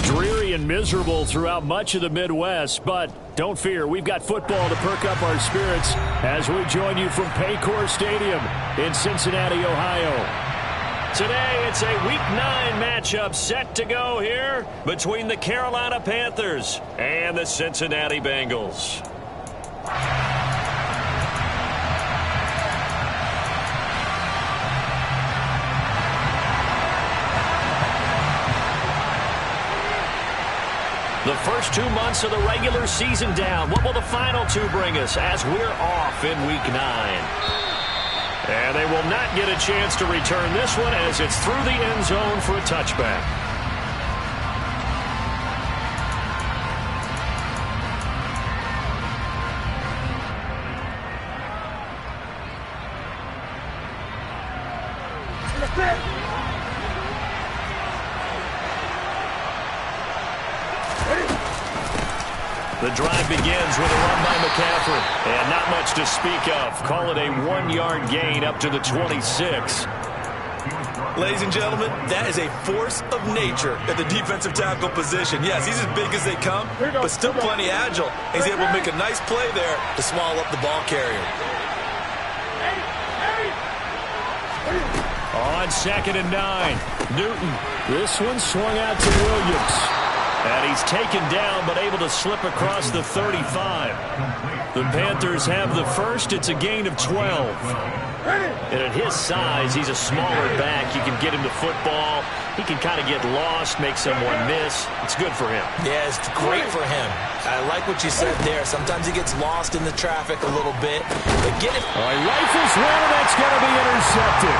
Dreary and miserable throughout much of the Midwest, but don't fear, we've got football to perk up our spirits as we join you from Paycor Stadium in Cincinnati, Ohio. Today, it's a Week 9 matchup set to go here between the Carolina Panthers and the Cincinnati Bengals. The first 2 months of the regular season down. What will the final 2 bring us as we're off in Week 9? And they will not get a chance to return this one as it's through the end zone for a touchback. The drive begins with a run by McCaffrey. And not much to speak of. Call it a 1-yard gain up to the 26. Ladies and gentlemen, that is a force of nature at the defensive tackle position. Yes, he's as big as they come, but still plenty agile. He's able to make a nice play there to swallow up the ball carrier. On 2nd and 9, Newton. This one swung out to Williams. And he's taken down, but able to slip across the 35. The Panthers have the first. It's a gain of 12. And at his size, he's a smaller back. You can get him to football. He can kind of get lost, make someone miss. It's good for him. Yeah, it's great for him. I like what you said there. Sometimes he gets lost in the traffic a little bit. But get it. All right, rifles one, and that's going to be intercepted.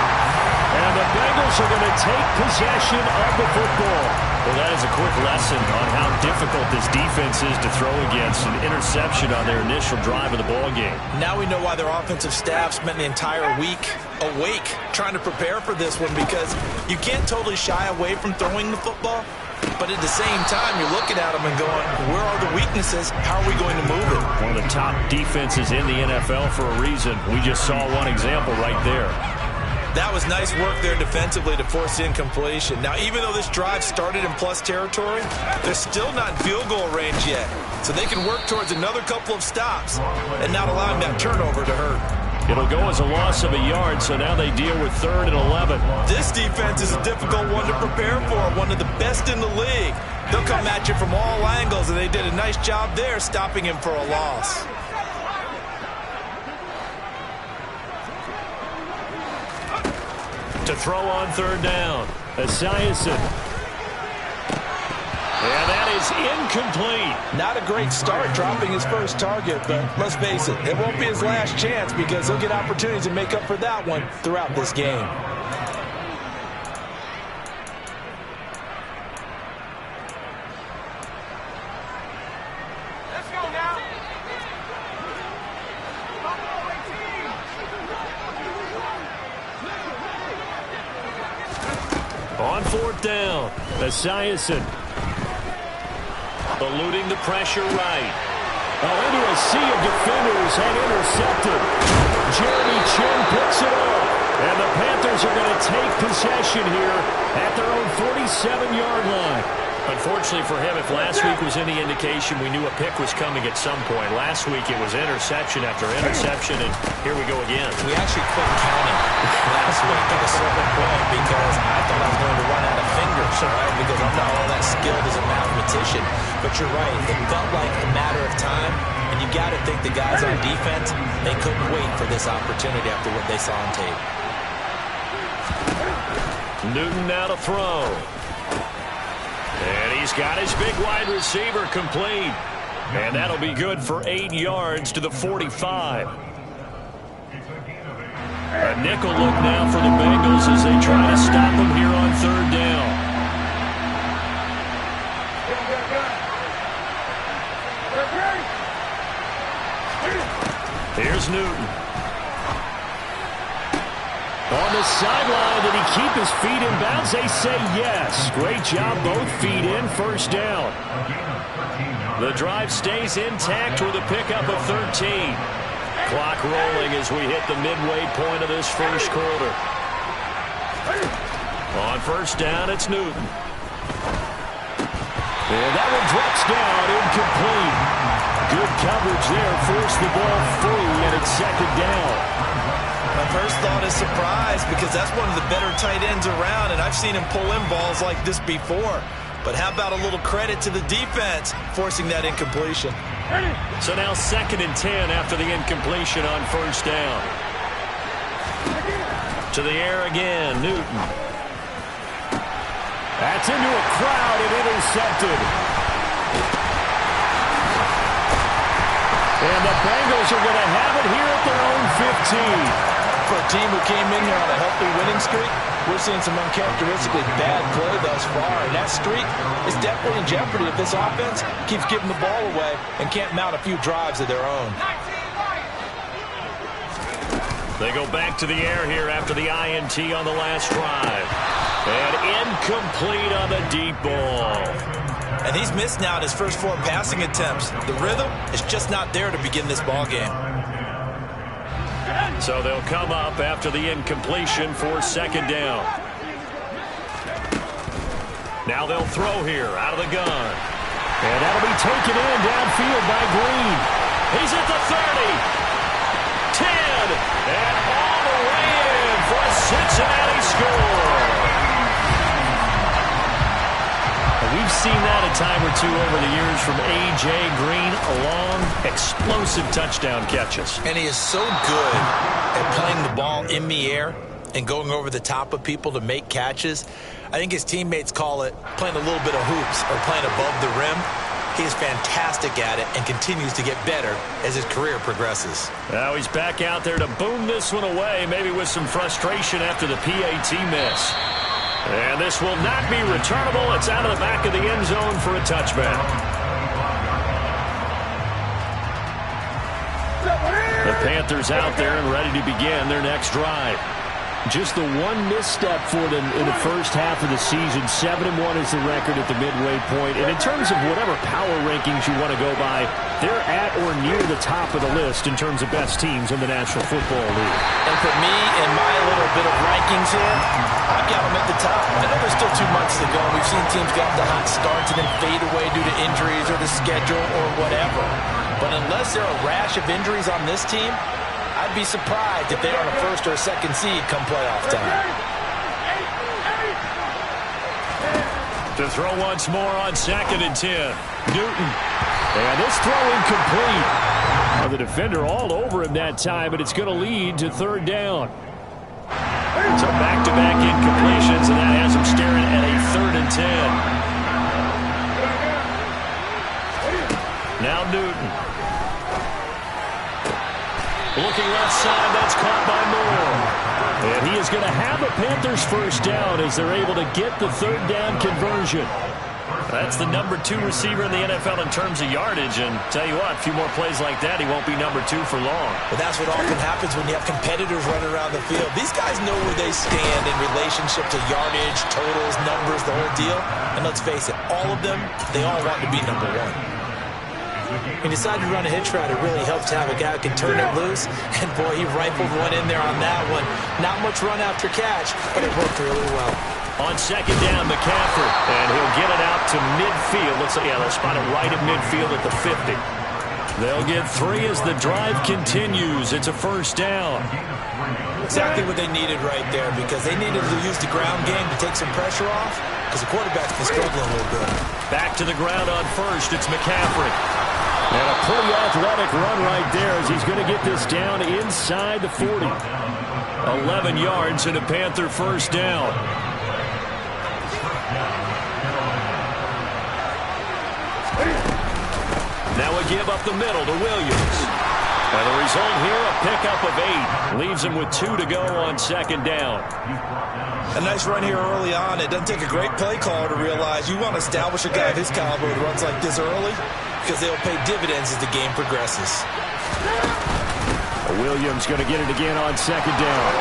And the Bengals are going to take possession of the football. Well, that is a quick lesson on how difficult this defense is to throw against. An interception on their initial drive of the ball game. Now we know why their offensive staff spent the entire week awake trying to prepare for this one, because you can't totally shy away from throwing the football. But at the same time, you're looking at them and going, where are the weaknesses? How are we going to move it? One of the top defenses in the NFL for a reason. We just saw one example right there. That was nice work there defensively to force the incompletion. Now, even though this drive started in plus territory, they're still not in field goal range yet. So they can work towards another couple of stops and not allowing that turnover to hurt. It'll go as a loss of a yard, so now they deal with 3rd and 11. This defense is a difficult one to prepare for, one of the best in the league. They'll come at you from all angles, and they did a nice job there stopping him for a loss. To throw on 3rd down, Esiason. And that is incomplete. Not a great start dropping his first target, but let's face it, it won't be his last chance because he'll get opportunities to make up for that one throughout this game. Let's go now. On 4th down, Esiason. Eluding the pressure right. Into a sea of defenders and intercepted. Jeremy Chin picks it up. And the Panthers are going to take possession here at their own 47-yard line. Unfortunately for him, if last week was any indication, we knew a pick was coming at some point. Last week it was interception after interception, and here we go again. We actually couldn't count him last week at a certain point because I thought I was going to run out of fingers, all right, because I'm not all that skilled as a mathematician. But you're right, it felt like a matter of time, and you got to think the guys on defense, they couldn't wait for this opportunity after what they saw on tape. Newton now to throw. And he's got his big wide receiver complete. And that'll be good for 8 yards to the 45. A nickel look now for the Bengals as they try to stop him here on 3rd down. Here's Newton. On the sideline, did he keep his feet in bounds? They say yes. Great job, both feet in, 1st down. The drive stays intact with a pickup of 13. Clock rolling as we hit the midway point of this first quarter. On 1st down, it's Newton. And that one drops down, incomplete. Good coverage there, forced the ball free, and it's second down. My first thought is surprise, because that's one of the better tight ends around, and I've seen him pull in balls like this before. But how about a little credit to the defense forcing that incompletion? So now 2nd and 10 after the incompletion on first down. To the air again, Newton. That's into a crowd and intercepted. And the Bengals are going to have it here at their own 15. For a team who came in here on a healthy winning streak, we're seeing some uncharacteristically bad play thus far. And that streak is definitely in jeopardy if this offense keeps giving the ball away and can't mount a few drives of their own. They go back to the air here after the INT on the last drive. And incomplete on the deep ball. And he's missed now in his first 4 passing attempts. The rhythm is just not there to begin this ball game. So they'll come up after the incompletion for second down. Now they'll throw here out of the gun. And that'll be taken in downfield by Green. He's at the 30. 10. And all the way in for a Cincinnati score. We've seen that a time or two over the years from A.J. Green, long, explosive touchdown catches. And he is so good at playing the ball in the air and going over the top of people to make catches. I think his teammates call it playing a little bit of hoops or playing above the rim. He is fantastic at it and continues to get better as his career progresses. Now he's back out there to boom this one away, maybe with some frustration after the PAT miss. And this will not be returnable. It's out of the back of the end zone for a touchback. The Panthers out there and ready to begin their next drive. Just the one misstep for them in the first half of the season. 7-1 is the record at the midway point. And in terms of whatever power rankings you want to go by, they're at or near the top of the list in terms of best teams in the National Football League. And for me, in my little bit of rankings here, I've got them at the top. I know there's still 2 months to go. We've seen teams get the hot starts and then fade away due to injuries or the schedule or whatever. But unless there are a rash of injuries on this team, I'd be surprised if they are on a 1st or a 2nd seed come playoff time. To throw once more on 2nd and 10. Newton. And this throw incomplete. Well, the defender all over him that time, but it's going to lead to 3rd down. So back-to-back incompletions, and that has him staring at a 3rd and 10. Now Newton. Looking left side, that's caught by Moore. And he is going to have a Panthers first down as they're able to get the 3rd down conversion. That's the number 2 receiver in the NFL in terms of yardage. And tell you what, a few more plays like that, he won't be number 2 for long. But that's what often happens when you have competitors running around the field. These guys know where they stand in relationship to yardage, totals, numbers, the whole deal. And let's face it, all of them, they all want to be number 1. He decided to run a hitch route. It really helps to have a guy who can turn it loose. And, boy, he rifled one in there on that one. Not much run after catch, but it worked really well. On 2nd down, McCaffrey. And he'll get it out to midfield. Looks like, yeah, they'll spot it right at midfield at the 50. They'll get 3 as the drive continues. It's a first down. Exactly what they needed right there, because they needed to use the ground game to take some pressure off, because the quarterback's been struggling a little bit. Back to the ground on first. It's McCaffrey. And a pretty athletic run right there as he's going to get this down inside the 40. 11 yards and a Panther first down. Now a give up the middle to Williams. And the result here, a pickup of 8. Leaves him with 2 to go on 2nd down. A nice run here early on. It doesn't take a great play caller to realize you want to establish a guy of his caliber who runs like this early, because they'll pay dividends as the game progresses. Williams going to get it again on 2nd down.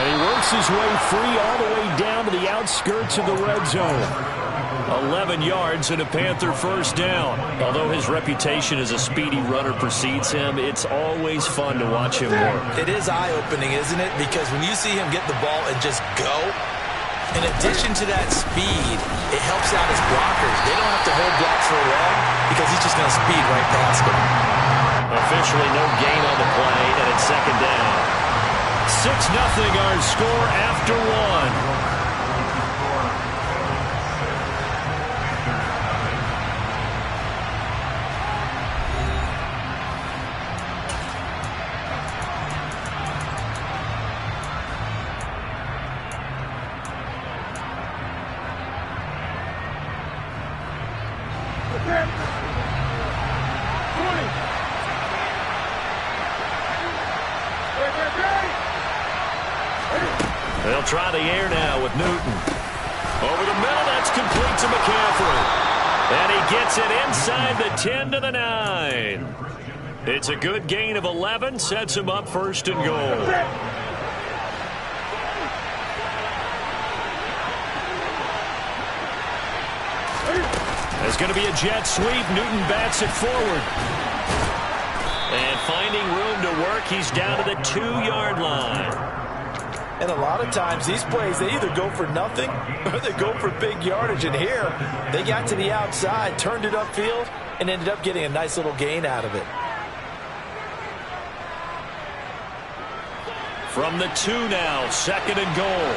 And he works his way free all the way down to the outskirts of the red zone. 11 yards and a Panther first down. Although his reputation as a speedy runner precedes him, it's always fun to watch him work. It is eye-opening, isn't it? Because when you see him get the ball and just go, In addition to that speed, it helps out his blockers. They don't have to hold blocks for long because he's just going to speed right past them. Officially no gain on the play, and it's second down. 6-0 our score after one. They'll try the air now with Newton. Over the middle, that's complete to McCaffrey. And he gets it inside the 10 to the 9. It's a good gain of 11, sets him up first and goal. There's going to be a jet sweep. Newton bats it forward. And finding room to work, he's down to the 2-yard line. And a lot of times, these plays, they either go for nothing or they go for big yardage. And here, they got to the outside, turned it upfield, and ended up getting a nice little gain out of it. From the 2 now, second and goal.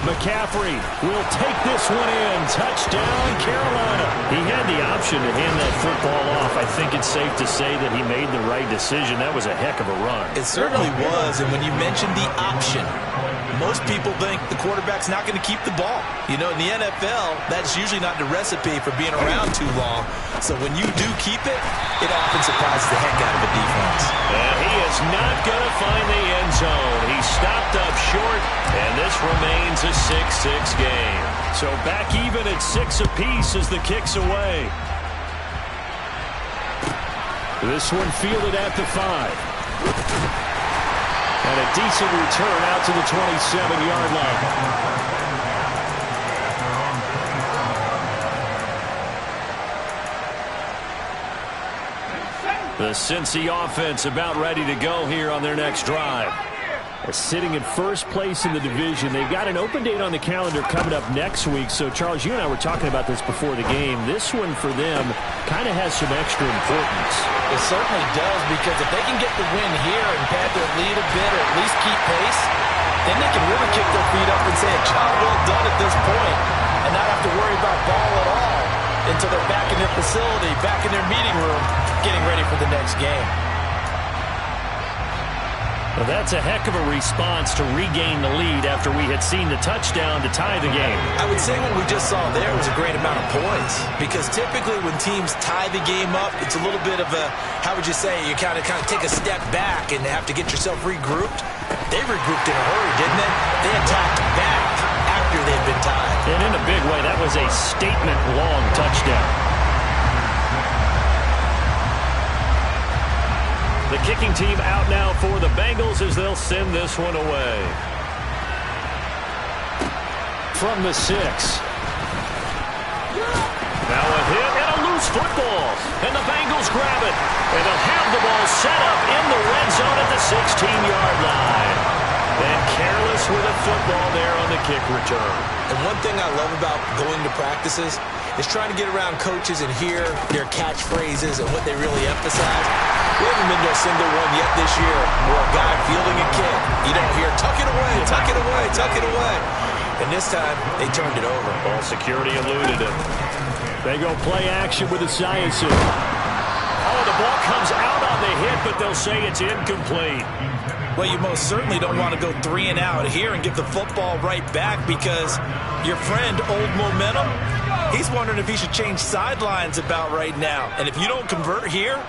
McCaffrey will take this one in. Touchdown, Carolina. He had the option to hand that football off. I think it's safe to say that he made the right decision. That was a heck of a run. It certainly was, and when you mentioned the option, most people think the quarterback's not going to keep the ball. You know, in the NFL, that's usually not the recipe for being around too long. So when you do keep it, it often surprises the heck out of the defense. And he is not going to find the end zone. He stopped up short, and this remains a 6-6 game. So back even at 6 apiece as the kick's away. This one fielded at the 5. And a decent return out to the 27-yard line. The Cincy offense about ready to go here on their next drive. They're sitting in first place in the division. They've got an open date on the calendar coming up next week. So, Charles, you and I were talking about this before the game. This one for them kind of has some extra importance. It certainly does, because if they can get the win here and pad their lead a bit or at least keep pace, then they can really kick their feet up and say a job well done at this point and not have to worry about ball at all until they're back in their facility, back in their meeting room, getting ready for the next game. Well, that's a heck of a response to regain the lead after we had seen the touchdown to tie the game. I would say what we just saw there was a great amount of poise, because typically when teams tie the game up, it's a little bit of a, how would you say, you kind of take a step back and have to get yourself regrouped. They regrouped in a hurry, didn't they? They attacked back after they'd been tied. And in a big way, that was a statement-long touchdown. The kicking team out now for the Bengals as they'll send this one away. From the 6. Now a hit and a loose football. And the Bengals grab it. And they'll have the ball set up in the red zone at the 16-yard line. And careless with a football there on the kick return. And one thing I love about going to practices is trying to get around coaches and hear their catchphrases and what they really emphasize. We haven't been to a single one yet this year where a guy fielding a kick, you don't hear, tuck it away, tuck it away, tuck it away. And this time, they turned it over. Ball security eluded him. They go play action with Esiason. Oh, the ball comes out on the hit, but they'll say it's incomplete. Well, you most certainly don't want to go 3 and out here and give the football right back, because your friend, Old Momentum, he's wondering if he should change sidelines about right now. And if you don't convert here,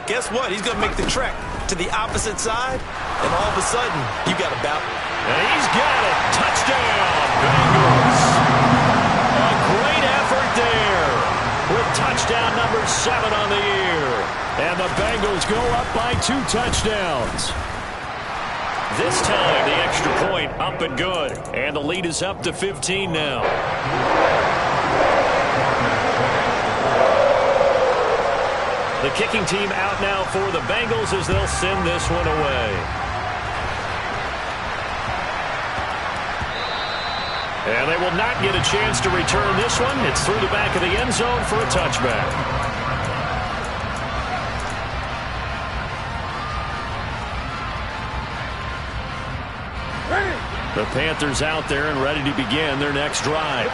guess what? He's going to make the trek to the opposite side, and all of a sudden, you got a bout. And he's got it. Touchdown, Bengals. A great effort there with touchdown number 7 on the year. And the Bengals go up by 2 touchdowns. This time, the extra point up and good. And the lead is up to 15 now. The kicking team out now for the Bengals as they'll send this one away. And they will not get a chance to return this one. It's through the back of the end zone for a touchback. The Panthers out there and ready to begin their next drive.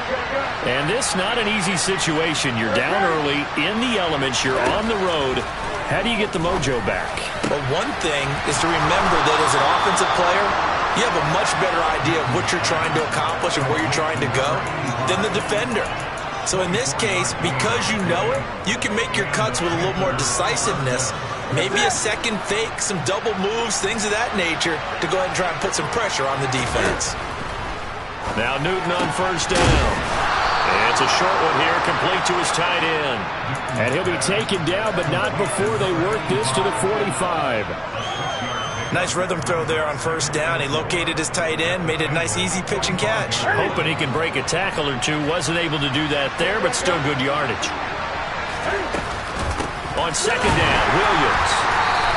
And this not an easy situation. You're down early, in the elements, you're on the road. How do you get the mojo back? Well, one thing is to remember that as an offensive player, you have a much better idea of what you're trying to accomplish and where you're trying to go than the defender. So in this case, because you know it, you can make your cuts with a little more decisiveness. Maybe a second fake, some double moves, things of that nature to go ahead and try and put some pressure on the defense. Now Newton on first down. It's a short one here, complete to his tight end. And he'll be taken down, but not before they work this to the 45. Nice rhythm throw there on first down. He located his tight end, made a nice easy pitch and catch. Hoping he can break a tackle or two. Wasn't able to do that there, but still good yardage. On second down, Williams.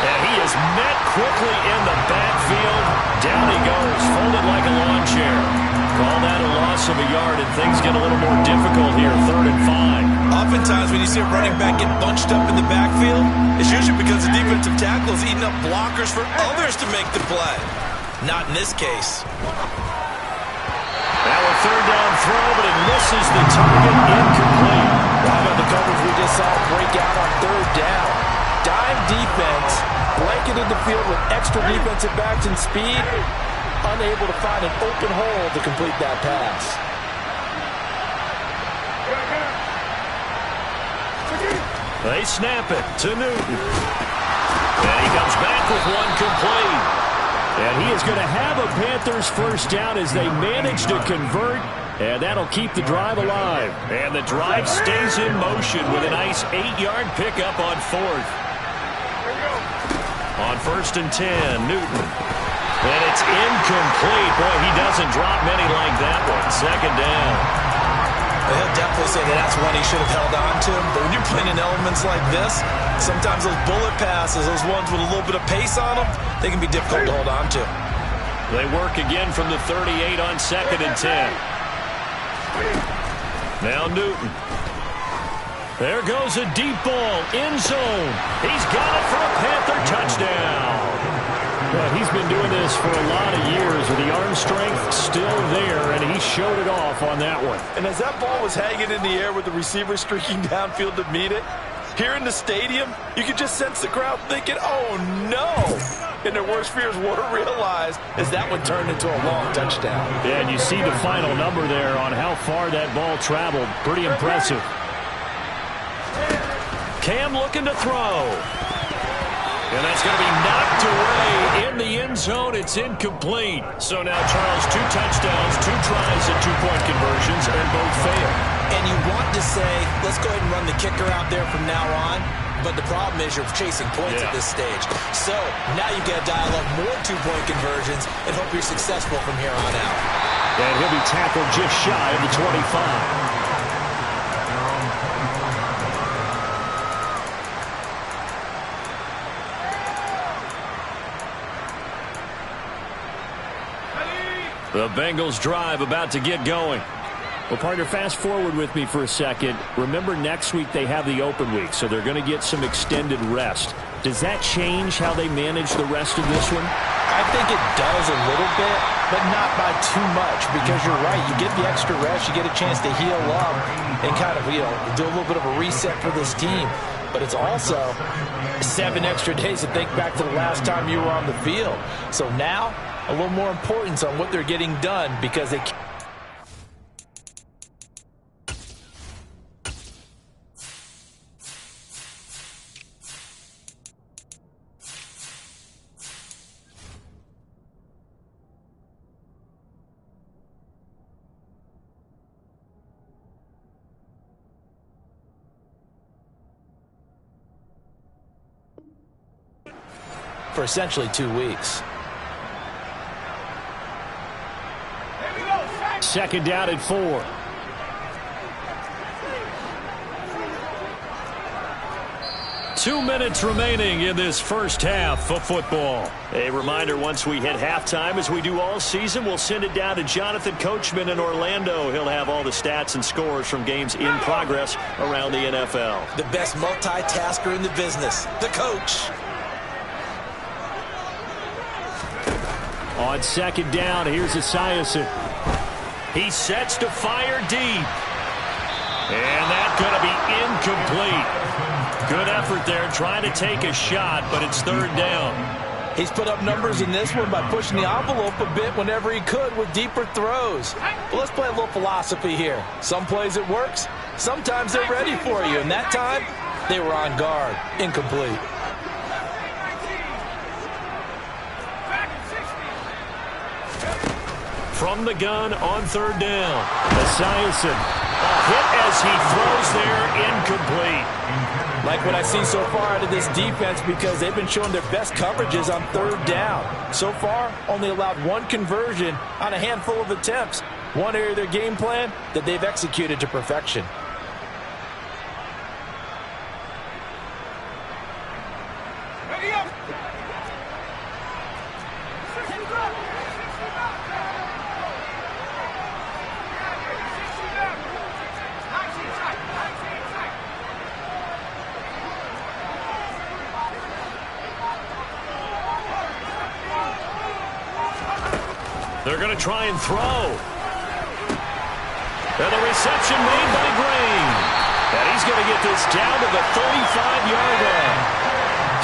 And he is met quickly in the backfield. Down he goes, folded like a lawn chair. Call that a loss of a yard, and things get a little more difficult here, 3rd and 5. Oftentimes when you see a running back get bunched up in the backfield, it's usually because the defensive tackle is eating up blockers for others to make the play. Not in this case. Now a 3rd down throw, but it misses the target, incomplete. How about the coverage we just saw break out on 3rd down? Dime defense, blanketed the field with extra defensive backs and speed, unable to find an open hole to complete that pass. They snap it to Newton. And he comes back with one complete. And he is going to have a Panthers first down as they manage to convert. And that'll keep the drive alive. And the drive stays in motion with a nice 8-yard pickup on 4th. On 1st and 10, Newton. And it's incomplete. Boy, he doesn't drop many like that one. 2nd down. He'll definitely say that that's one he should have held on to. But when you're playing in elements like this, sometimes those bullet passes, those ones with a little bit of pace on them, they can be difficult to hold on to. They work again from the 38 on 2nd and 10. Now Newton. There goes a deep ball, end zone. He's got it for a Panther touchdown. But he's been doing this for a lot of years with the arm strength still there, and he showed it off on that one. And as that ball was hanging in the air with the receiver streaking downfield to meet it, here in the stadium, you could just sense the crowd thinking, oh no! And their worst fears were realized as that one turned into a long touchdown. Yeah, and you see the final number there on how far that ball traveled. Pretty impressive. Cam looking to throw. And that's going to be knocked away in the end zone. It's incomplete. So now, Charles, 2 touchdowns, 2 tries at 2-point conversions, and both fail. And you want to say, let's go ahead and run the kicker out there from now on. But the problem is you're chasing points at this stage. So now you've got to dial up more 2-point conversions and hope you're successful from here on out. And he'll be tackled just shy of the 25. The Bengals drive about to get going. Well, partner, fast forward with me for a second. Remember, next week they have the open week, so they're going to get some extended rest. Does that change how they manage the rest of this one? I think it does a little bit, but not by too much, because you're right. You get the extra rest, you get a chance to heal up and kind of, do a little bit of a reset for this team. But it's also 7 extra days to think back to the last time you were on the field. So now, a little more importance on what they're getting done, because they can't. For essentially 2 weeks. 2nd down at 4. 2 minutes remaining in this first half of football. A reminder, once we hit halftime, as we do all season, we'll send it down to Jonathan Coachman in Orlando. He'll have all the stats and scores from games in progress around the NFL. The best multitasker in the business, the coach. On second down, here's Esiason. He sets to fire deep. And that's going to be incomplete. Good effort there trying to take a shot, but it's third down. He's put up numbers in this one by pushing the envelope a bit whenever he could with deeper throws. Well, let's play a little philosophy here. Some plays it works. Sometimes they're ready for you. And that time, they were on guard. Incomplete. From the gun on third down. Esiason. A hit as he throws there, incomplete. Like what I've seen so far out of this defense, because they've been showing their best coverages on third down. So far, only allowed one conversion on a handful of attempts. One area of their game plan that they've executed to perfection. They're going to try and throw. And the reception made by Green. And he's going to get this down to the 35-yard line.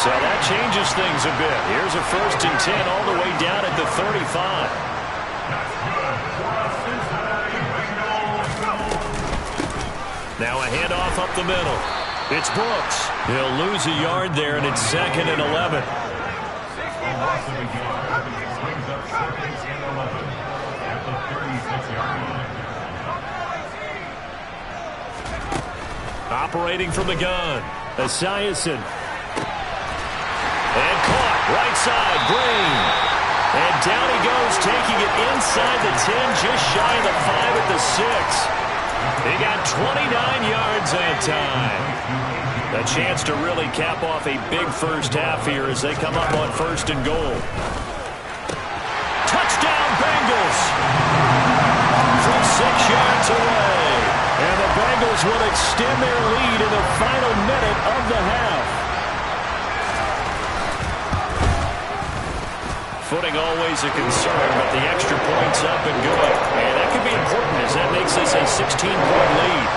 So that changes things a bit. Here's a 1st and 10 all the way down at the 35. Now a handoff up the middle. It's Brooks. He'll lose a yard there, and it's 2nd and 11. Operating from the gun, Esiason. And caught, right side, Green. And down he goes, taking it inside the 10, just shy of the 5 at the 6. He got 29 yards that time. A chance to really cap off a big first half here as they come up on 1st and goal. Touchdown, Bengals! From 6 yards away. And the Bengals will extend their lead in the final minute of the half. Footing always a concern, but the extra point's up and good. And that could be important as that makes this a 16-point lead.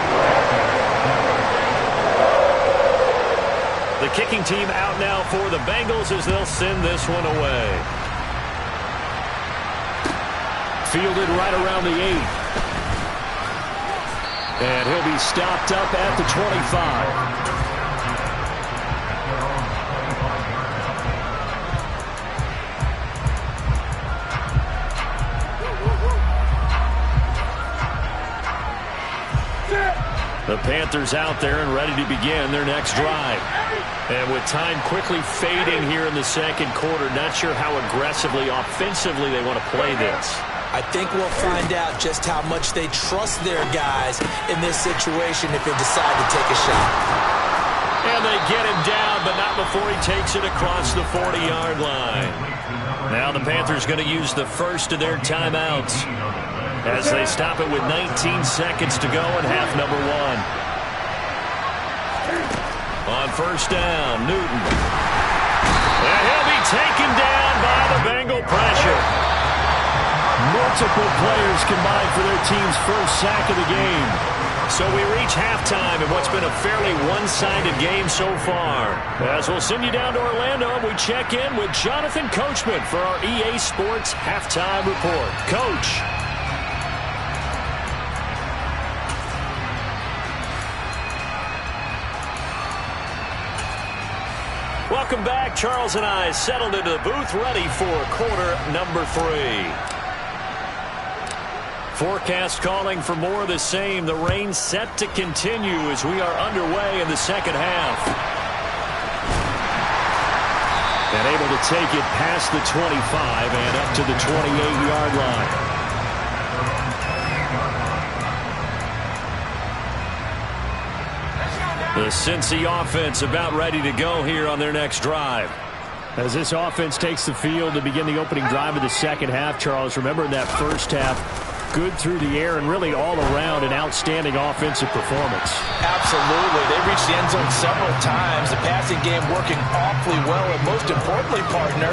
The kicking team out now for the Bengals as they'll send this one away. Fielded right around the 8. And he'll be stopped up at the 25. The Panthers out there and ready to begin their next drive. And with time quickly fading here in the second quarter, not sure how aggressively, offensively they want to play this. I think we'll find out just how much they trust their guys in this situation if they decide to take a shot. And they get him down, but not before he takes it across the 40-yard line. Now the Panthers going to use the first of their timeouts as they stop it with 19 seconds to go in half number 1. On 1st down, Newton. And he'll be taken down by the Bengal pressure. Multiple players combined for their team's first sack of the game. So we reach halftime in what's been a fairly one-sided game so far. As we'll send you down to Orlando, we check in with Jonathan Coachman for our EA Sports Halftime Report. Coach. Welcome back. Charles and I settled into the booth ready for quarter number 3. Forecast calling for more of the same. The rain set to continue as we are underway in the second half. And able to take it past the 25 and up to the 28-yard line. The Cincy offense about ready to go here on their next drive. As this offense takes the field to begin the opening drive of the second half, Charles, remember in that first half, good through the air and really all around an outstanding offensive performance. Absolutely. They reached the end zone several times. The passing game working awfully well, and most importantly, partner,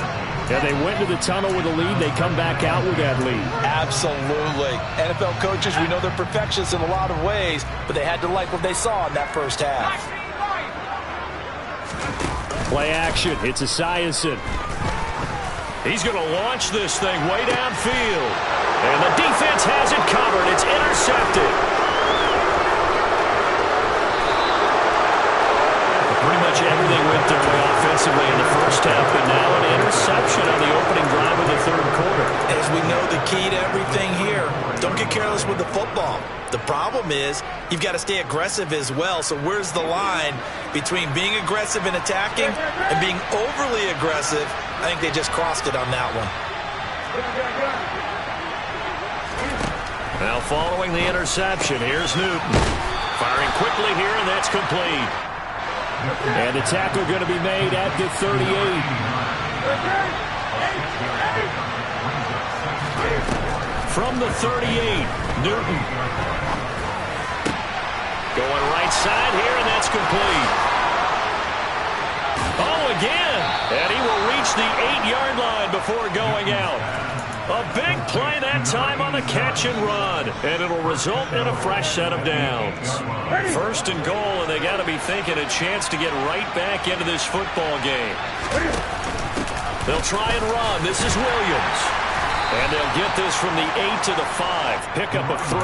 yeah, they went to the tunnel with a lead. They come back out with that lead. Absolutely. NFL coaches, we know they're perfectionists in a lot of ways, but they had to like what they saw in that first half. Play action. It's Esiason. He's going to launch this thing way downfield. And the defense has it covered. It's intercepted. Pretty much everything went their way offensively in the first half, but now an interception on the opening drive of the third quarter. As we know, the key to everything here, don't get careless with the football. The problem is you've got to stay aggressive as well. So where's the line between being aggressive and attacking and being overly aggressive? I think they just crossed it on that one. Now following the interception, here's Newton. Firing quickly here, and that's complete. And the tackle going to be made at the 38. From the 38, Newton. Going right side here, and that's complete. Oh, again. And he will reach the 8-yard line before going out. A big play that time on the catch and run. And it'll result in a fresh set of downs. First and goal, and they got to be thinking a chance to get right back into this football game. They'll try and run. This is Williams. And they'll get this from the 8 to the 5. Pickup of 3.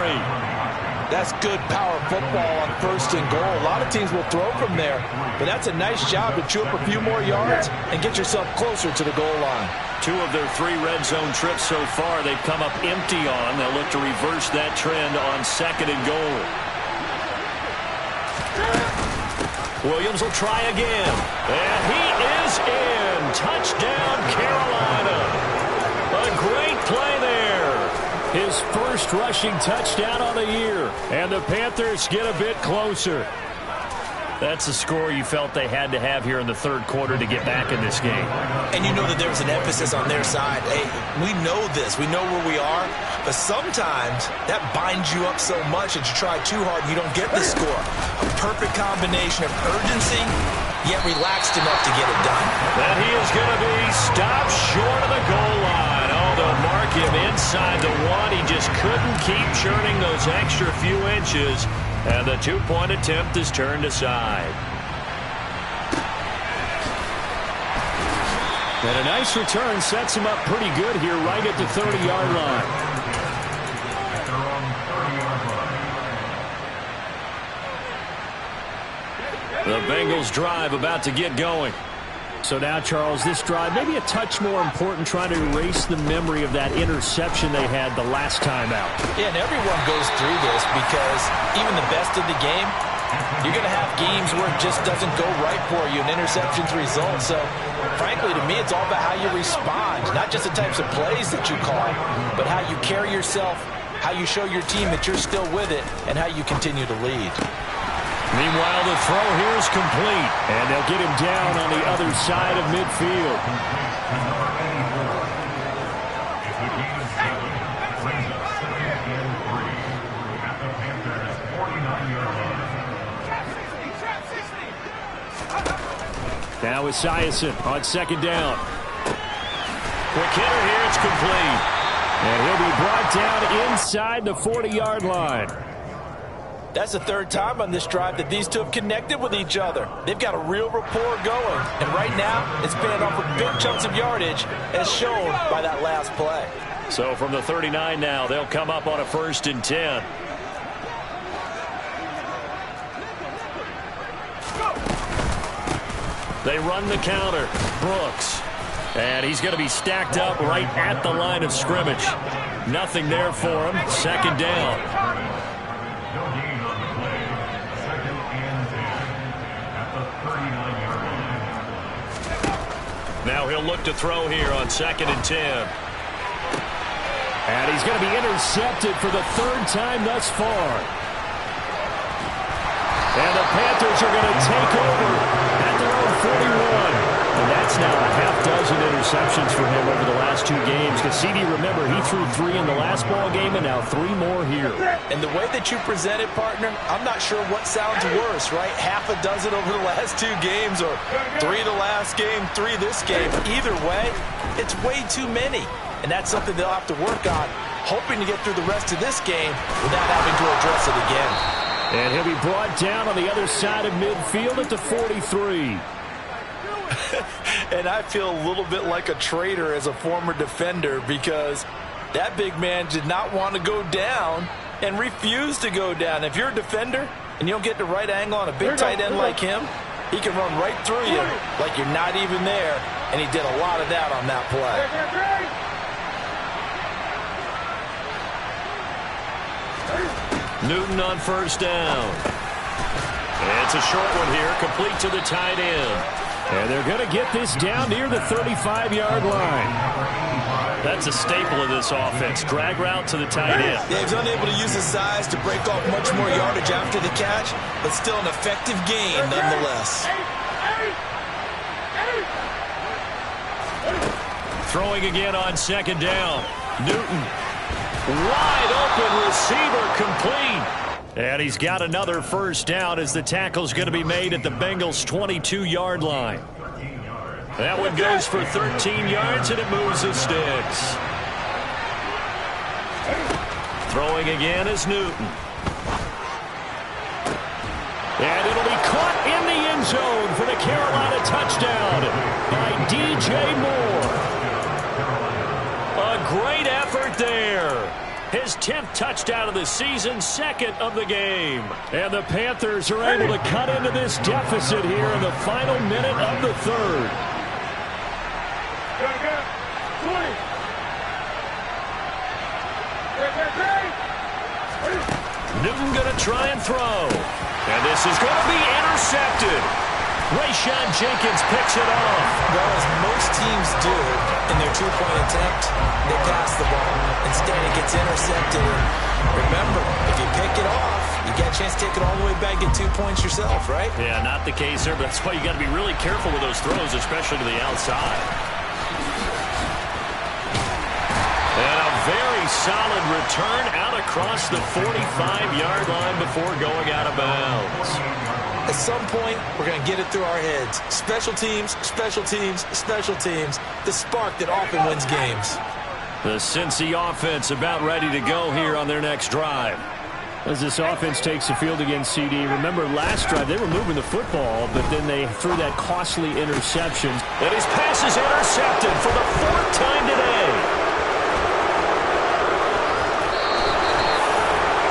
That's good power football on first and goal. A lot of teams will throw from there, but that's a nice job to chew up a few more yards and get yourself closer to the goal line. 2 of their 3 red zone trips so far they've come up empty on. They'll look to reverse that trend on second and goal. Williams will try again. And he is in. Touchdown, Carolina. A great play there. His first rushing touchdown on the year. And the Panthers get a bit closer. That's the score you felt they had to have here in the third quarter to get back in this game. And you know that there was an emphasis on their side. Hey, we know this. We know where we are. But sometimes that binds you up so much that you try too hard and you don't get the score. A perfect combination of urgency, yet relaxed enough to get it done. And he is going to be stopped short of the goal line. Oh, they'll mark him inside the 1. He just couldn't keep churning those extra few inches. And the 2-point attempt is turned aside. And a nice return sets him up pretty good here right at the 30-yard line. The Bengals drive about to get going. So now, Charles, this drive maybe a touch more important, trying to erase the memory of that interception they had the last time out. Yeah, and everyone goes through this because even the best of the game, you're going to have games where it just doesn't go right for you, and interceptions result. So, frankly, to me, it's all about how you respond, not just the types of plays that you call, but how you carry yourself, how you show your team that you're still with it, and how you continue to lead. Meanwhile, the throw here is complete, and they'll get him down on the other side of midfield. Now Esiason on second down. Quick hitter here, it's complete. And he'll be brought down inside the 40-yard line. That's the third time on this drive that these two have connected with each other. They've got a real rapport going. And right now, it's paying off with big chunks of yardage, as shown by that last play. So from the 39 now, they'll come up on a 1st and 10. They run the counter. Brooks. And he's going to be stacked up right at the line of scrimmage. Nothing there for him. Second down. Now he'll look to throw here on 2nd and 10. And he's going to be intercepted for the 3rd time thus far. And the Panthers are going to take over at their own 41. And that's now a half dozen interceptions for him over the last 2 games. Because CD, remember, he threw 3 in the last ball game and now 3 more here. And the way that you present it, partner, I'm not sure what sounds worse, right? Half a dozen over the last 2 games or 3 the last game, 3 this game. Either way, it's way too many. And that's something they'll have to work on, hoping to get through the rest of this game without having to address it again. And he'll be brought down on the other side of midfield at the 43. And I feel a little bit like a traitor as a former defender because that big man did not want to go down and refused to go down. If you're a defender and you don't get the right angle on a big tight end like him, he can run right through you like you're not even there, and he did a lot of that on that play. Newton on first down. It's a short one here, complete to the tight end. And they're going to get this down near the 35-yard line. That's a staple of this offense. Drag route to the tight end. Yeah, he's unable to use his size to break off much more yardage after the catch, but still an effective gain nonetheless. Throwing again on second down. Newton. Wide open receiver, complete. And he's got another first down as the tackle's going to be made at the Bengals' 22-yard line. That one goes for 13 yards, and it moves the sticks. Throwing again is Newton. And it'll be caught in the end zone for the Carolina touchdown by DJ Moore. A great effort there. His 10th touchdown of the season, 2nd of the game. And the Panthers are able to cut into this deficit here in the final minute of the 3rd. Newton going to try and throw. And this is going to be intercepted. Rayshon Jenkins picks it off. Well, as most teams do in their 2-point attempt, they pass the ball. Instead, it gets intercepted. And remember, if you pick it off, you get a chance to take it all the way back, get 2 points yourself, right? Yeah, not the case there, but that's why you got to be really careful with those throws, especially to the outside. And a very solid return out across the 45-yard line before going out of bounds. At some point, we're going to get it through our heads. Special teams, special teams, special teams. The spark that often wins games. The Cincy offense about ready to go here on their next drive. As this offense takes the field against CD, remember last drive they were moving the football, but then they threw that costly interception. And his pass is intercepted for the 4th time today.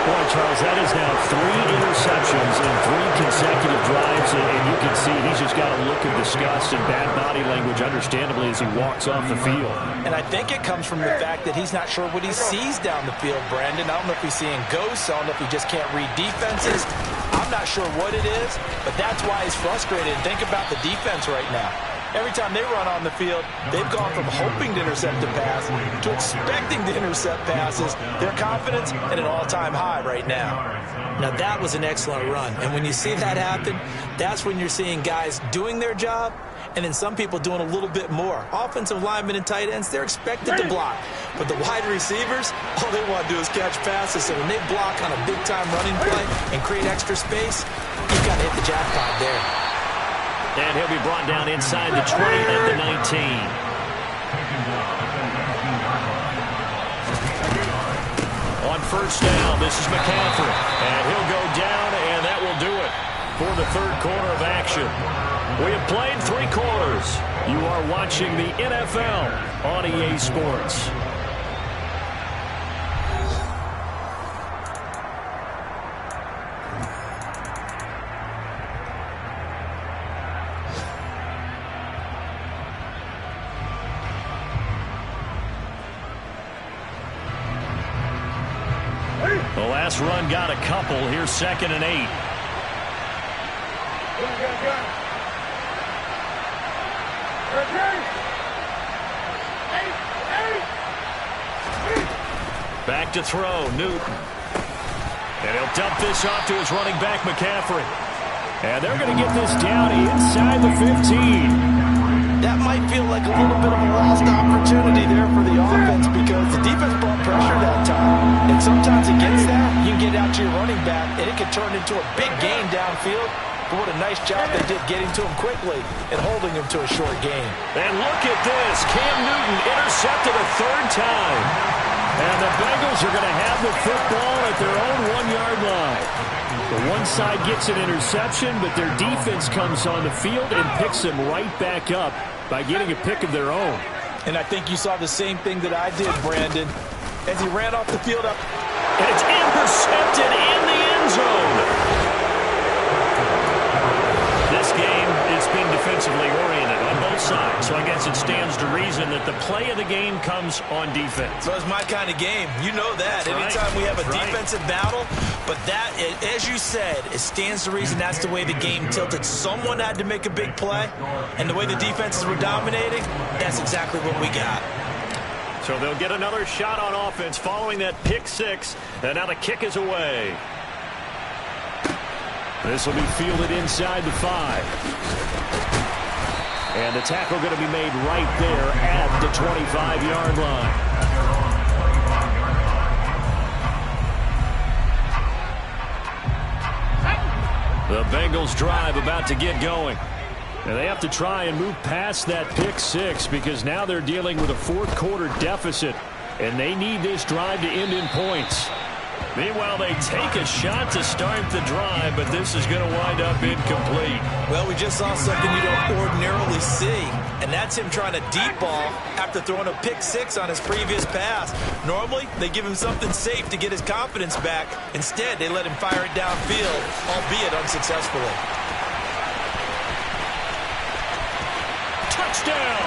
Boy, Charles, that is now 3 interceptions in 3 consecutive drives, and you can see he's just got a look of disgust and bad body language, understandably, as he walks off the field. And I think it comes from the fact that he's not sure what he sees down the field, Brandon. I don't know if he's seeing ghosts. I don't know if he just can't read defenses. I'm not sure what it is, but that's why he's frustrated. Think about the defense right now. Every time they run on the field, they've gone from hoping to intercept a pass to expecting to intercept passes. Their confidence at an all-time high right now. Now, that was an excellent run. And when you see that happen, that's when you're seeing guys doing their job and then some people doing a little bit more. Offensive linemen and tight ends, they're expected to block. But the wide receivers, all they want to do is catch passes. So when they block on a big-time running play and create extra space, you've got to hit the jackpot there. And he'll be brought down inside the 20 at the 19. On first down, this is McCaffrey. And he'll go down, and that will do it for the 3rd quarter of action. We have played 3 quarters. You are watching the NFL on EA Sports. The last run got a couple. Here's 2nd and 8. Back to throw, Newton. And he'll dump this off to his running back, McCaffrey. And they're going to get this down inside the 15. That might feel like a little bit of a lost opportunity there for the offense because the defense brought pressure that time. And sometimes against that, you can get out to your running back, and it can turn into a big gain downfield. But what a nice job they did getting to him quickly and holding him to a short gain. And look at this. Cam Newton intercepted a third time. And the Bengals are going to have the football at their own 1-yard line. The one side gets an interception, but their defense comes on the field and picks them right back up by getting a pick of their own. And I think you saw the same thing that I did, Brandon, as he ran off the field up. And it's intercepted in the end zone. This game, it's been defensively oriented on both sides, so I guess it stands to reason that the play of the game comes on defense. So it's my kind of game. You know that. Anytime we have a defensive battle, but that, as you said, it stands to reason that's the way the game tilted. Someone had to make a big play, and the way the defenses were dominating, that's exactly what we got. So they'll get another shot on offense following that pick six, and now the kick is away. This will be fielded inside the 5. And the tackle going to be made right there at the 25-yard line. The Bengals drive about to get going. And they have to try and move past that pick six because now they're dealing with a fourth-quarter deficit, and they need this drive to end in points. Meanwhile, they take a shot to start the drive, but this is going to wind up incomplete. Well, we just saw something you don't ordinarily see, and that's him trying to deep ball after throwing a pick six on his previous pass. Normally, they give him something safe to get his confidence back. Instead, they let him fire it downfield, albeit unsuccessfully. Touchdown!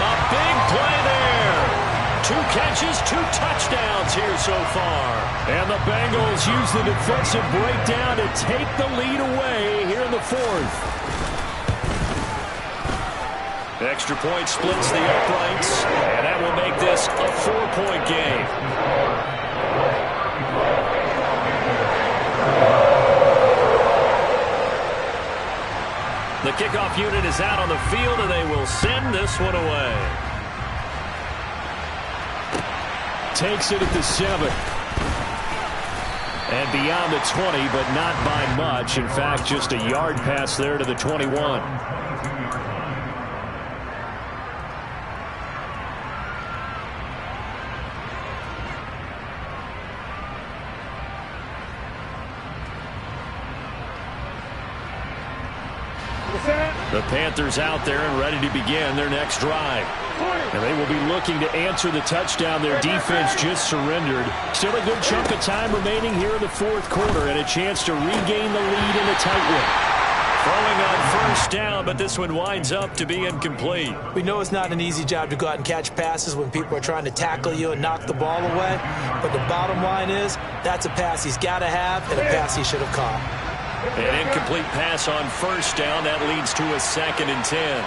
A big play there. 2 catches, 2 touchdowns here so far. And the Bengals use the defensive breakdown to take the lead away here in the 4th. Extra point splits the uprights, and that will make this a 4-point game. The kickoff unit is out on the field, and they will send this one away. Takes it at the 7. And beyond the 20, but not by much. In fact, just a yard pass there to the 21. The Panthers out there and ready to begin their next drive. And they will be looking to answer the touchdown their defense just surrendered. Still a good chunk of time remaining here in the 4th quarter and a chance to regain the lead in a tight one. Throwing on first down, but this one winds up to be incomplete. We know it's not an easy job to go out and catch passes when people are trying to tackle you and knock the ball away. But the bottom line is that's a pass he's got to have and a pass he should have caught. An incomplete pass on first down. That leads to a 2nd and 10.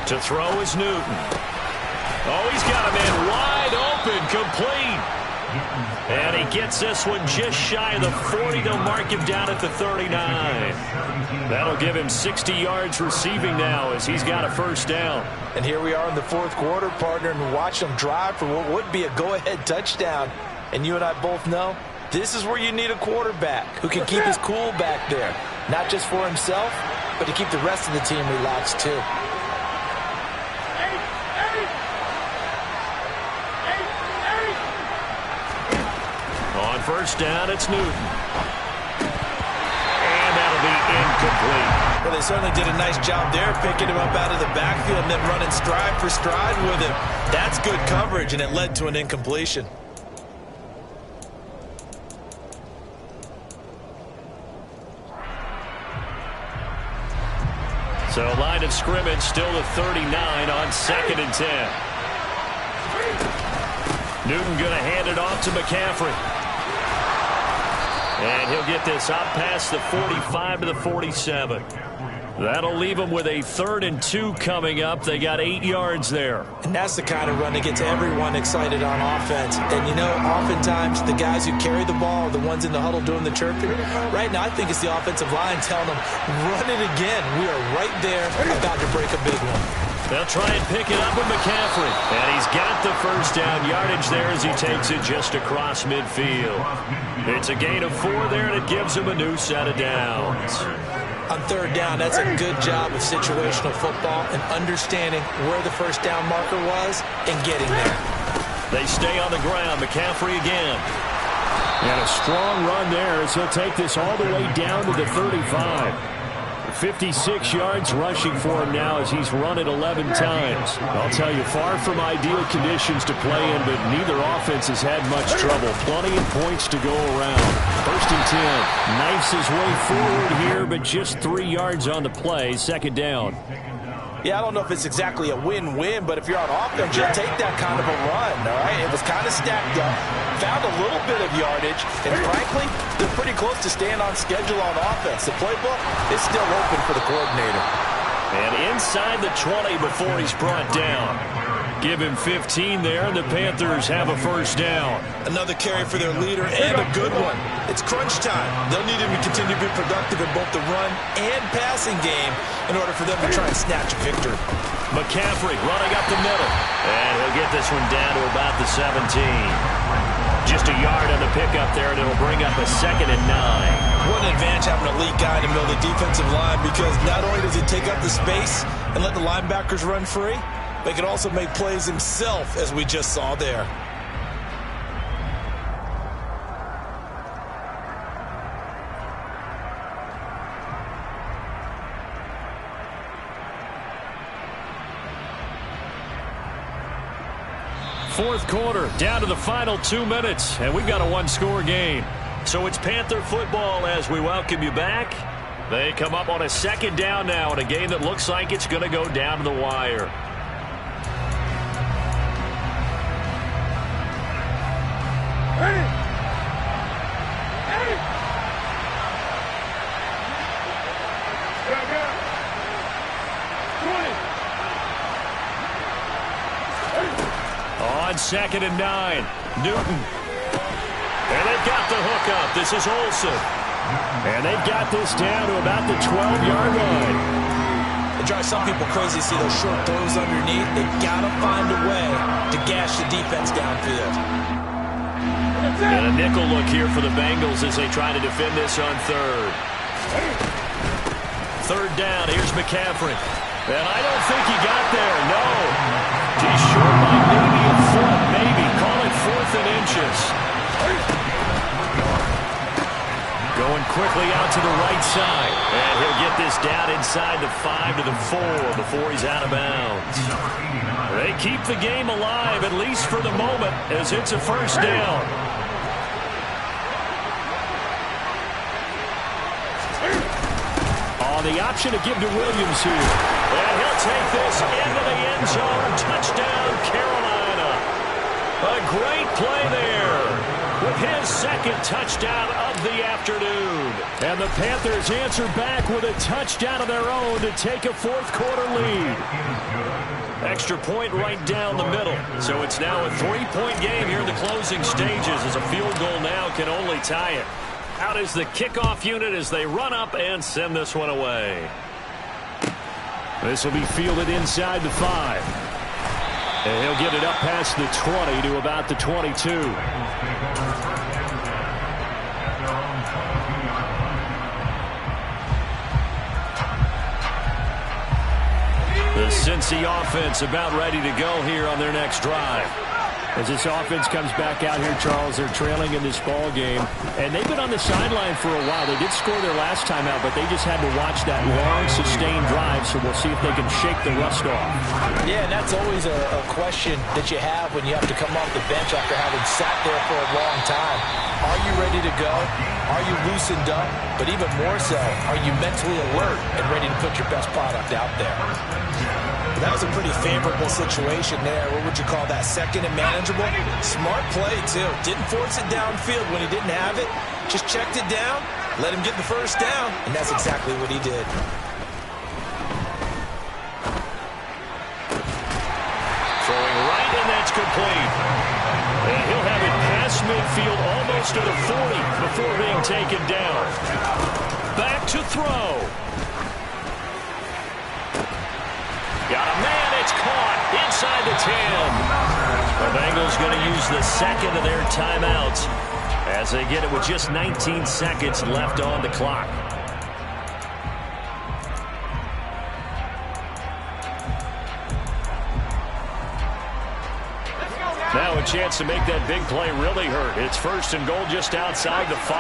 To throw is Newton. Oh, he's got a man wide open, complete. And he gets this one just shy of the 40. They'll mark him down at the 39. That'll give him 60 yards receiving now as he's got a first down. And here we are in the 4th quarter, partner, and watch them drive for what would be a go-ahead touchdown. And you and I both know this is where you need a quarterback who can keep his cool back there. Not just for himself, but to keep the rest of the team relaxed too. On first down, it's Newton. And that'll be incomplete. Well, they certainly did a nice job there, picking him up out of the backfield and then running stride for stride with him. That's good coverage, and it led to an incompletion. So line of scrimmage still the 39 on 2nd and 10. Newton going to hand it off to McCaffrey. And he'll get this out past the 45 to the 47. That'll leave them with a 3rd and 2 coming up. They got 8 yards there. And that's the kind of run that gets everyone excited on offense. And, you know, oftentimes the guys who carry the ball are the ones in the huddle doing the chirping. Right now, I think it's the offensive line telling them, run it again. We are right there about to break a big one. They'll try and pick it up with McCaffrey. And he's got the first down yardage there as he takes it just across midfield. It's a gain of 4 there, and it gives him a new set of downs. On 3rd down, that's a good job of situational football and understanding where the first down marker was and getting there. They stay on the ground. McCaffrey again. And a strong run there as he'll take this all the way down to the 35. 56 yards rushing for him now as he's run it 11 times. I'll tell you, far from ideal conditions to play in, but neither offense has had much trouble. Plenty of points to go around. 1st and 10. Knifes his way forward here, but just 3 yards on the play. 2nd down. Yeah, I don't know if it's exactly a win-win, but if you're on offense, you'll take that kind of a run, all right? It was kind of stacked up, found a little bit of yardage, and frankly, they're pretty close to staying on schedule on offense. The playbook is still open for the coordinator. And inside the 20 before he's brought down. Give him 15 there, and the Panthers have a first down. Another carry for their leader, and a good one. It's crunch time. They'll need him to continue to be productive in both the run and passing game in order for them to try and snatch a victory. McCaffrey running up the middle. And he'll get this one down to about the 17. Just a yard on the pickup there, and it'll bring up a 2nd and 9. What an advantage having an elite guy in the middle of the defensive line, because not only does he take up the space and let the linebackers run free, but he can also make plays himself, as we just saw there. Fourth quarter, down to the final 2 minutes, and we've got a 1-score game. So it's Panther football as we welcome you back. They come up on a 2nd down now in a game that looks like it's going to go down to the wire. On 2nd and 9, Newton. And they've got the hook up. This is Olsen. And they've got this down to about the 12-yard line. It drives some people crazy to see those short throws underneath. They've got to find a way to gash the defense downfield. And a nickel look here for the Bengals as they try to defend this on 3rd. 3rd down, here's McCaffrey. And I don't think he got there, no. He's short by maybe a foot, maybe. Call it 4th and inches. Going quickly out to the right side. And he'll get this down inside the 5 to the 4 before he's out of bounds. They keep the game alive, at least for the moment, as it's a first down. The option to give to Williams here. And he'll take this into the end zone. Touchdown, Carolina. A great play there with his 2nd touchdown of the afternoon. And the Panthers answer back with a touchdown of their own to take a 4th quarter lead. Extra point right down the middle. So it's now a 3-point game here in the closing stages as a field goal now can only tie it. Out is the kickoff unit as they run up and send this one away. This will be fielded inside the 5. And he'll get it up past the 20 to about the 22. The Cincy offense about ready to go here on their next drive. As this offense comes back out here, Charles, they're trailing in this ball game. And they've been on the sideline for a while. They did score their last time out, but they just had to watch that long, sustained drive. So we'll see if they can shake the rust off. Yeah, and that's always a question that you have when you have to come off the bench after having sat there for a long time. Are you ready to go? Are you loosened up? But even more so, are you mentally alert and ready to put your best product out there? That was a pretty favorable situation there. What would you call that? 2nd and manageable? Smart play, too. Didn't force it downfield when he didn't have it. Just checked it down, let him get the first down, and that's exactly what he did. midfield, almost to the 40 before being taken down. Back to throw. Got a man. It's caught inside the 10. The Bengals going to use the second of their timeouts as they get it with just 19 seconds left on the clock. Now a chance to make that big play really hurt. It's first and goal just outside the 5.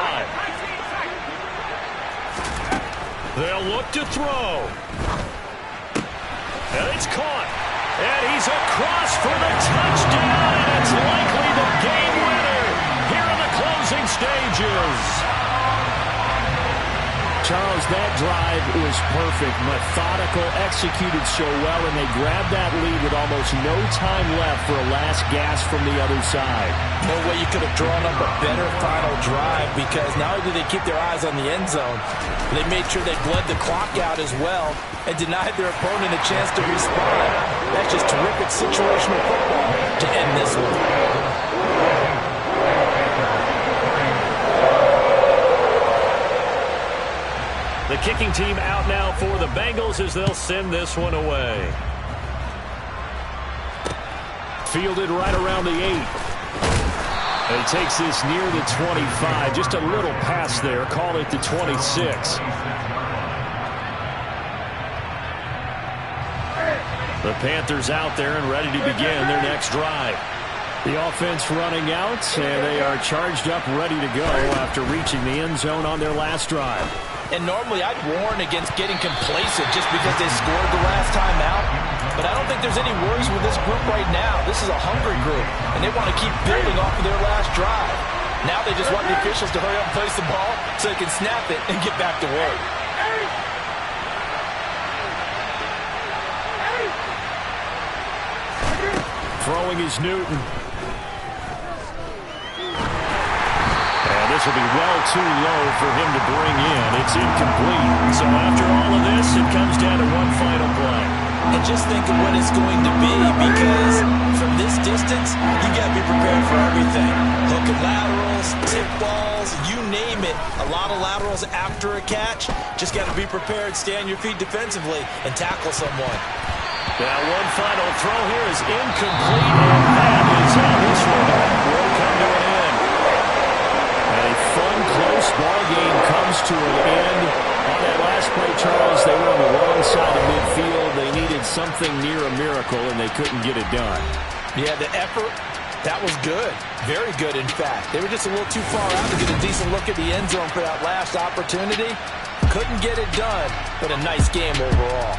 They'll look to throw. And it's caught. And he's across for the touchdown. And it's likely the game winner here in the closing stages. Charles, that drive was perfect. Methodical, executed so well, and they grabbed that lead with almost no time left for a last gasp from the other side. No way you could have drawn up a better final drive, because not only did they keep their eyes on the end zone, they made sure they bled the clock out as well and denied their opponent a chance to respond. That's just terrific situational football to end this one. The kicking team out now for the Bengals as they'll send this one away. Fielded right around the 8. And he takes this near the 25. Just a little pass there. Call it the 26. The Panthers out there and ready to begin their next drive. The offense running out, and they are charged up, ready to go after reaching the end zone on their last drive. And normally I'd warn against getting complacent just because they scored the last time out. But I don't think there's any worries with this group right now. This is a hungry group, and they want to keep building off of their last drive. Now they just want the officials to hurry up and place the ball so they can snap it and get back to work. Throwing is Newton. This will be well too low for him to bring in. It's incomplete. So after all of this, it comes down to one final play. And just think of what it's going to be, because from this distance, you got to be prepared for everything. Hook and laterals, tip balls, you name it. A lot of laterals after a catch. Just got to be prepared, stay on your feet defensively, and tackle someone. Now one final throw here is incomplete, and that is how this one will come to an end. A fun, close ball game comes to an end. On that last play, Charles, they were on the wrong side of midfield. They needed something near a miracle, and they couldn't get it done. Yeah, the effort, that was good. Very good, in fact. They were just a little too far out to get a decent look at the end zone for that last opportunity. Couldn't get it done, but a nice game overall.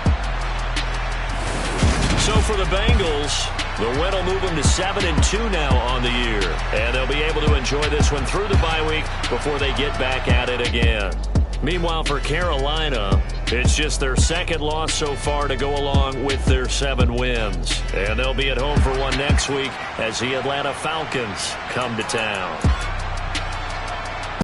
So for the Bengals, the win will move them to 7-2 now on the year. And they'll be able to enjoy this one through the bye week before they get back at it again. Meanwhile, for Carolina, it's just their second loss so far to go along with their 7 wins. And they'll be at home for one next week as the Atlanta Falcons come to town.